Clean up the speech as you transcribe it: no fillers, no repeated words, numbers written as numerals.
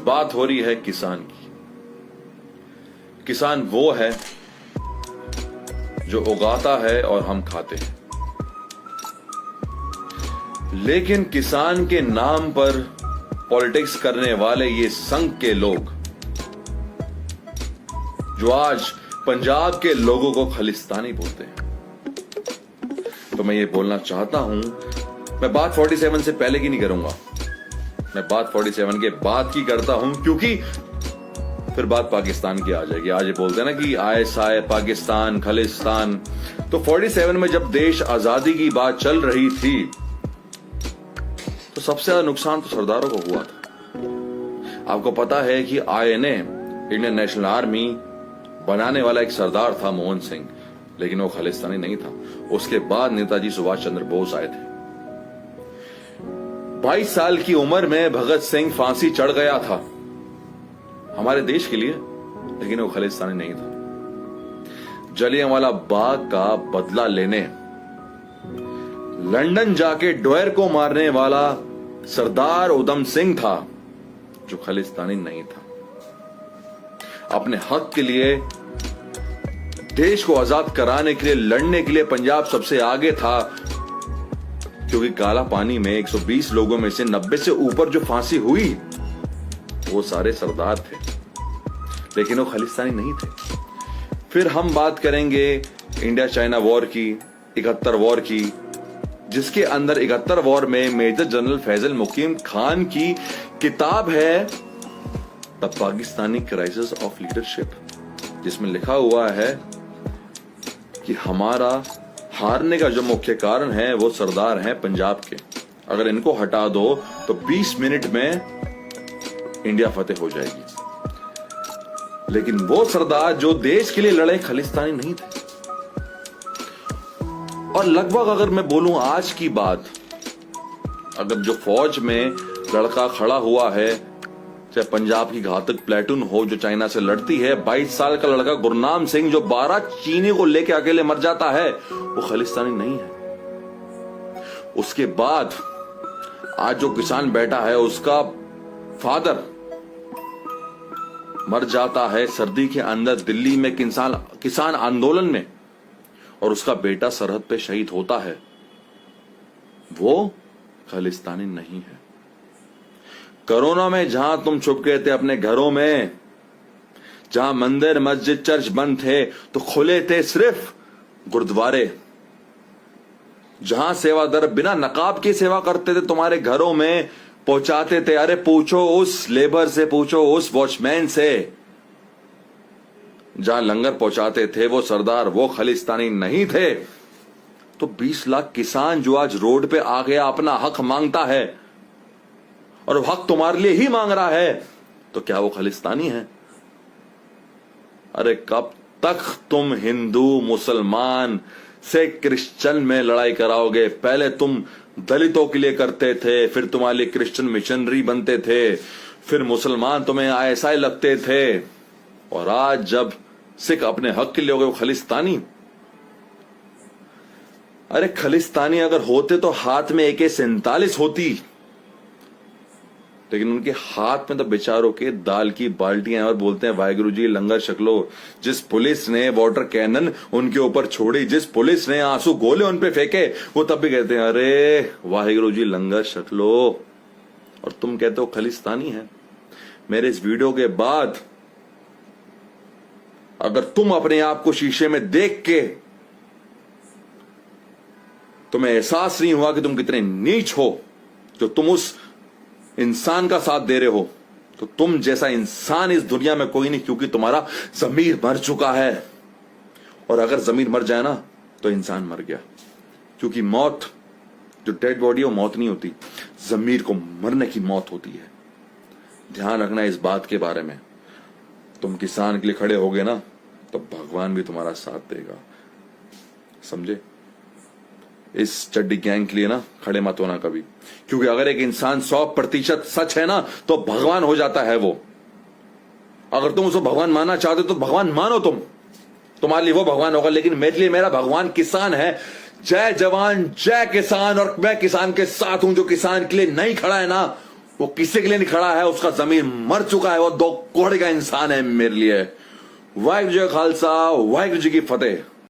बात हो रही है किसान की। किसान वो है जो उगाता है और हम खाते हैं, लेकिन किसान के नाम पर पॉलिटिक्स करने वाले ये संघ के लोग जो आज पंजाब के लोगों को खालिस्तानी बोलते हैं, तो मैं ये बोलना चाहता हूं, मैं बात 47 से पहले की नहीं करूंगा, मैं बात 47 के बाद की करता हूं, क्योंकि फिर बात पाकिस्तान की आ जाएगी। आज ये बोलते हैं ना कि आईएसआई, पाकिस्तान, खालिस्तान। तो 47 में जब देश आजादी की बात चल रही थी तो सबसे ज्यादा नुकसान तो सरदारों को हुआ था। आपको पता है कि आईएनए, इंडियन नेशनल आर्मी बनाने वाला एक सरदार था मोहन सिंह, लेकिन वो खालिस्तानी नहीं था। उसके बाद नेताजी सुभाष चंद्र बोस आए थे। 22 साल की उम्र में भगत सिंह फांसी चढ़ गया था हमारे देश के लिए, लेकिन वो खालिस्तानी नहीं था। जलियांवाला बाग का बदला लेने लंदन जाके डोयर को मारने वाला सरदार उधम सिंह था, जो खालिस्तानी नहीं था। अपने हक के लिए, देश को आजाद कराने के लिए, लड़ने के लिए पंजाब सबसे आगे था, क्योंकि काला पानी में 120 लोगों में से 90 से ऊपर जो फांसी हुई वो सारे सरदार थे, लेकिन वो खालिस्तानी नहीं थे। फिर हम बात करेंगे इंडिया चाइना वॉर की, 71 वॉर की, जिसके अंदर 71 वॉर में मेजर जनरल फैजल मुकीम खान की किताब है the Pakistani crisis of leadership, जिसमें लिखा हुआ है कि हमारा हारने का जो मुख्य कारण है वो सरदार हैं पंजाब के। अगर इनको हटा दो तो 20 मिनट में इंडिया फतेह हो जाएगी। लेकिन वो सरदार जो देश के लिए लड़े खालिस्तानी नहीं थे। और लगभग अगर मैं बोलूं आज की बात, अगर जो फौज में लड़का खड़ा हुआ है, चाहे पंजाब की घातक प्लेटून हो जो चाइना से लड़ती है, 22 साल का लड़का गुरनाम सिंह जो 12 चीनी को लेके अकेले मर जाता है, वो खालिस्तानी नहीं है। उसके बाद आज जो किसान बैठा है, उसका फादर मर जाता है सर्दी के अंदर दिल्ली में किसान आंदोलन में, और उसका बेटा सरहद पे शहीद होता है, वो खालिस्तानी नहीं है। कोरोना में जहां तुम छुप गए थे अपने घरों में, जहां मंदिर, मस्जिद, चर्च बंद थे, तो खुले थे सिर्फ गुरुद्वारे। जहां सेवादार बिना नकाब की सेवा करते थे, तुम्हारे घरों में पहुंचाते थे। अरे पूछो उस लेबर से, पूछो उस वॉचमैन से, जहां लंगर पहुंचाते थे वो सरदार, वो खालिस्तानी नहीं थे। तो 20 लाख किसान जो आज रोड पे आ गया, अपना हक मांगता है, और वो हक तुम्हारे लिए ही मांग रहा है, तो क्या वो खालिस्तानी है? अरे कब तक तुम हिंदू मुसलमान से क्रिश्चियन में लड़ाई कराओगे? पहले तुम दलितों के लिए करते थे, फिर तुम्हारे लिए क्रिश्चियन मिशनरी बनते थे, फिर मुसलमान तुम्हें आईएसआई लगते थे, और आज जब सिख अपने हक के लिए हो गए, वो खालिस्तानी। अरे खालिस्तानी अगर होते तो हाथ में AK-47 होती, लेकिन उनके हाथ में तो बेचारों के दाल की बाल्टियां, और बोलते हैं वाहिगुरु जी लंगर छक लो। जिस पुलिस ने वाटर कैनन उनके ऊपर छोड़ी, जिस पुलिस ने आंसू गोले उन पे फेंके, वो तब भी कहते हैं अरे वाहिगुरु जी लंगर छक लो, और तुम कहते हो खालिस्तानी है। मेरे इस वीडियो के बाद अगर तुम अपने आप को शीशे में देख के तुम्हें एहसास नहीं हुआ कि तुम कितने नीच हो, जो तुम उस इंसान का साथ दे रहे हो, तो तुम जैसा इंसान इस दुनिया में कोई नहीं, क्योंकि तुम्हारा जमीर मर चुका है। और अगर जमीर मर जाए ना तो इंसान मर गया, क्योंकि मौत, जो डेड बॉडी है वो मौत नहीं होती, जमीर को मरने की मौत होती है। ध्यान रखना इस बात के बारे में। तुम किसान के लिए खड़े होगे ना, तो भगवान भी तुम्हारा साथ देगा, समझे? इस चड्डी गैंग के लिए ना खड़े मत होना कभी, क्योंकि अगर एक इंसान 100% सच है ना, तो भगवान हो जाता है वो। अगर तुम उसको भगवान मानना चाहते हो तो भगवान मानो, तुम्हारे लिए वो भगवान होगा, लेकिन मेरे लिए मेरा भगवान किसान है। जय जवान जय किसान, और मैं किसान के साथ हूं। जो किसान के लिए नहीं खड़ा है ना, वो किसी के लिए नहीं खड़ा है, उसका जमीन मर चुका है, वो दो कोड़े का इंसान है मेरे लिए। वाहिगुरू जी का खालसा, वाहिगुरू जी की फतेह।